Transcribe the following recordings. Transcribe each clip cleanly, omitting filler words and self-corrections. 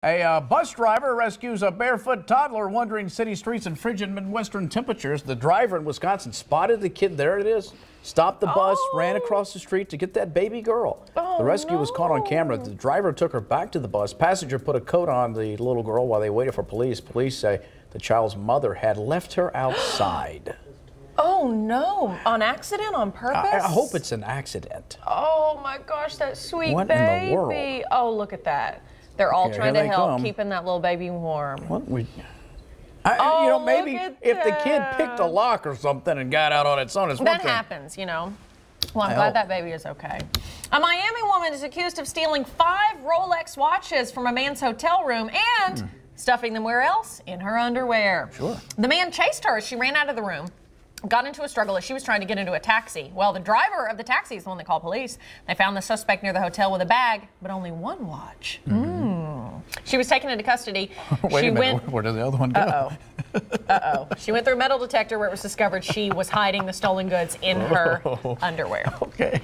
A bus driver rescues a barefoot toddler wandering city streets in frigid Midwestern temperatures. The driver in Wisconsin spotted the kid. There it is. Stopped the bus, ran across the street to get that baby girl. The rescue was caught on camera. The driver took her back to the bus. Passenger put a coat on the little girl while they waited for police. Police say the child's mother had left her outside. Oh no, on accident, on purpose? I hope it's an accident. Oh my gosh, that sweet what baby. In the world? Oh, look at that. They're all trying to help keeping that little baby warm. What we, you know, maybe if the kid picked a lock or something and got out on its own, it's one thing. That happens, you know. Well, I'm glad that baby is okay. A Miami woman is accused of stealing 5 Rolex watches from a man's hotel room and stuffing them where else? In her underwear. Sure. The man chased her as she ran out of the room. Got into a struggle as she was trying to get into a taxi. Well, the driver of the taxi is the one that called police. They found the suspect near the hotel with a bag, but only one watch. She was taken into custody. Wait a minute, where did the other one go? She went through a metal detector where it was discovered she was hiding the stolen goods in her underwear. Okay.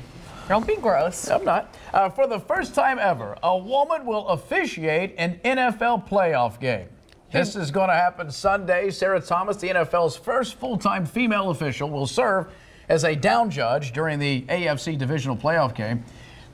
Don't be gross. I'm not. For the first time ever, a woman will officiate an NFL playoff game. This is going to happen Sunday. Sarah Thomas, the NFL's first full-time female official, will serve as a down judge during the AFC divisional playoff game.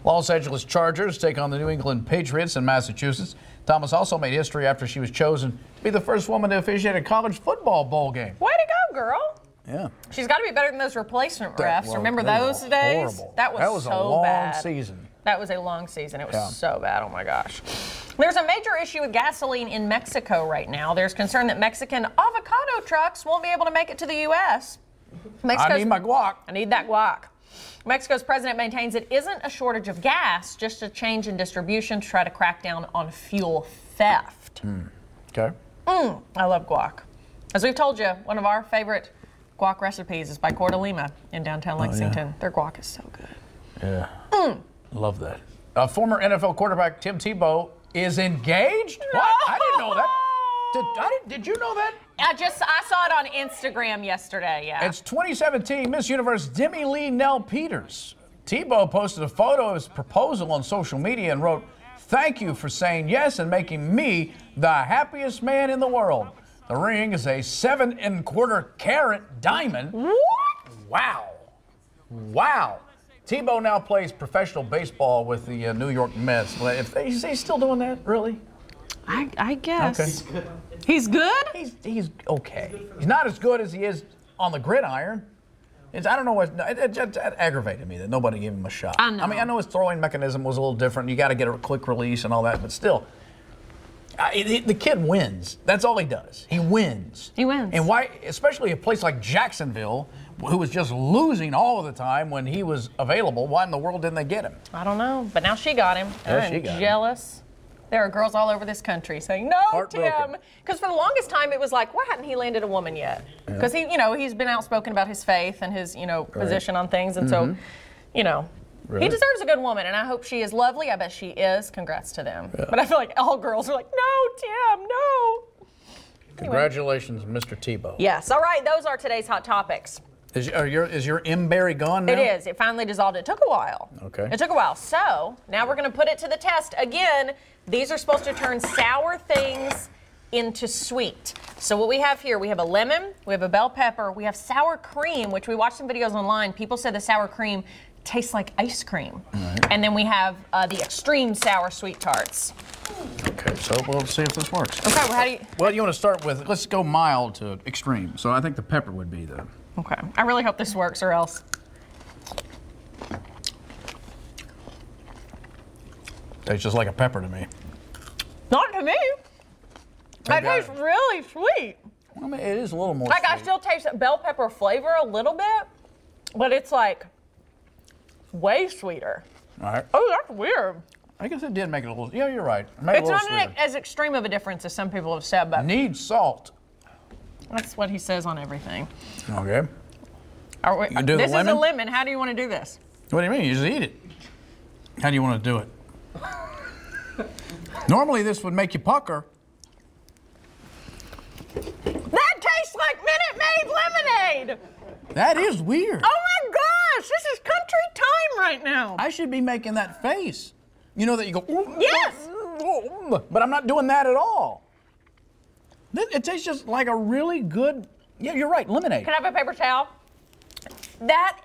Los Angeles Chargers take on the New England Patriots in Massachusetts. Thomas also made history after she was chosen to be the first woman to officiate a college football bowl game. Way to go, girl. Yeah. She's got to be better than those replacement refs. Remember those days? Horrible. That was so a long bad season. That was a long season. It was so bad. Oh, my gosh. There's a major issue with gasoline in Mexico right now. There's concern that Mexican avocado trucks won't be able to make it to the U.S. I need my guac. I need that guac. Mexico's president maintains it isn't a shortage of gas, just a change in distribution to try to crack down on fuel theft. Okay. I love guac. As we've told you, one of our favorite guac recipes is by Corda Lima in downtown Lexington. Their guac is so good. Yeah. Love that. Former NFL quarterback Tim Tebow is engaged? No. What? I didn't know that. Did you know that? I saw it on Instagram yesterday, yeah. It's 2017 Miss Universe Demi Lee Nell Peters. Tebow posted a photo of his proposal on social media and wrote, "Thank you for saying yes and making me the happiest man in the world. The ring is a 7 1/4 carat diamond." What? Wow. Wow. Tebow now plays professional baseball with the New York Mets. Is he still doing that, really? I guess. Okay. He's good? He's okay. He's not as good as he is on the gridiron. I don't know what, it aggravated me that nobody gave him a shot. I know. I mean, I know his throwing mechanism was a little different. You got to get a quick release and all that, but still, the kid wins. That's all he does. He wins. He wins. And why, especially a place like Jacksonville, who was just losing all the time when he was available, why in the world didn't they get him? I don't know, but now she got him. She got him. Jealous. There are girls all over this country saying, no, Tim. Because for the longest time, it was like, why hadn't he landed a woman yet? Because he's been outspoken about his faith and his, position on things. And so, he deserves a good woman. And I hope she is lovely. I bet she is. Congrats to them. Yeah. But I feel like all girls are like, no, Tim, no. Congratulations, Mr. Tebow. Yes. All right. Those are today's hot topics. Is your M-berry gone now? It is. It finally dissolved. It took a while. Okay. It took a while. So now we're going to put it to the test. Again, these are supposed to turn sour things into sweet. So what we have here, we have a lemon, we have a bell pepper, we have sour cream, which we watched some videos online. People said the sour cream tastes like ice cream. Right. And then we have the extreme sour sweet tarts. Okay, so we'll see if this works. Okay, well, how do you... Well, you want to start with, let's go mild to extreme. So I think the pepper would be the... Okay, I really hope this works or else. Tastes just like a pepper to me. Not to me. That tastes really sweet. I mean, it is a little more like sweet. I still taste bell pepper flavor a little bit, but it's like way sweeter. All right. Oh, that's weird. I guess it did make it a little, yeah, you're right. It's not as extreme of a difference as some people have said, but needs salt. That's what he says on everything. Okay. This is a lemon. How do you want to do this? What do you mean? You just eat it. How do you want to do it? Normally this would make you pucker. That tastes like Minute Maid lemonade. That is weird. Oh my gosh, this is country time right now. I should be making that face. You know that you go, ooh, yes, but I'm not doing that at all. It tastes just like a really good, yeah, you're right, lemonade. Can I have a paper towel? That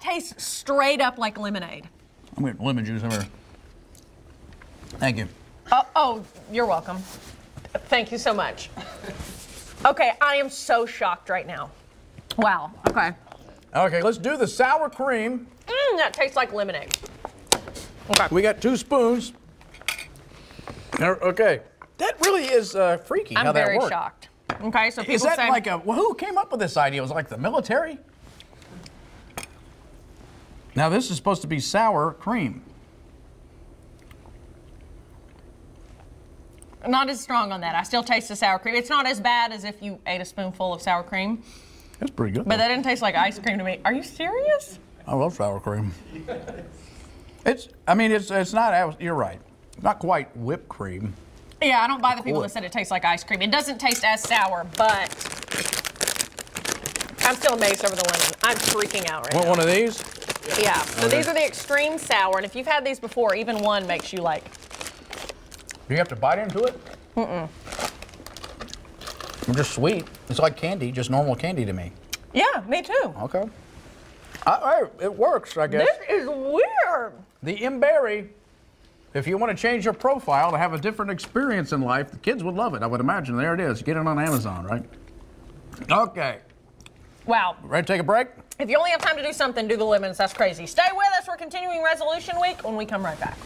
tastes straight up like lemonade. I'm getting lemon juice over here. Thank you. Oh, you're welcome. Thank you so much. Okay, I am so shocked right now. Wow, okay. Okay, let's do the sour cream. That tastes like lemonade. Okay. We got 2 spoons. Okay, that really is freaky how that works. I'm very shocked. Okay, so people is that say, like well, who came up with this idea? Was it like the military? Now this is supposed to be sour cream. Not as strong on that. I still taste the sour cream. It's not as bad as if you ate a spoonful of sour cream. That's pretty good. But that didn't taste like ice cream to me. Are you serious? I love sour cream. It's not, you're right. Not quite whipped cream. Yeah, I don't buy the people that said it tastes like ice cream. It doesn't taste as sour, but I'm still amazed over the lemon. I'm freaking out right now. Want one of these? Yeah, so these are the extreme sour, and if you've had these before, even one makes you like. Do you have to bite into it? Mm-mm. They're just sweet. It's like candy, just normal candy to me. Yeah, me too. Okay. It works, I guess. This is weird. The M-Berry, if you want to change your profile to have a different experience in life, the kids would love it, I would imagine. There it is. Get it on Amazon, right? Okay. Wow. Ready to take a break? If you only have time to do something, do the lemons. That's crazy. Stay with us. We're continuing Resolution Week when we come right back.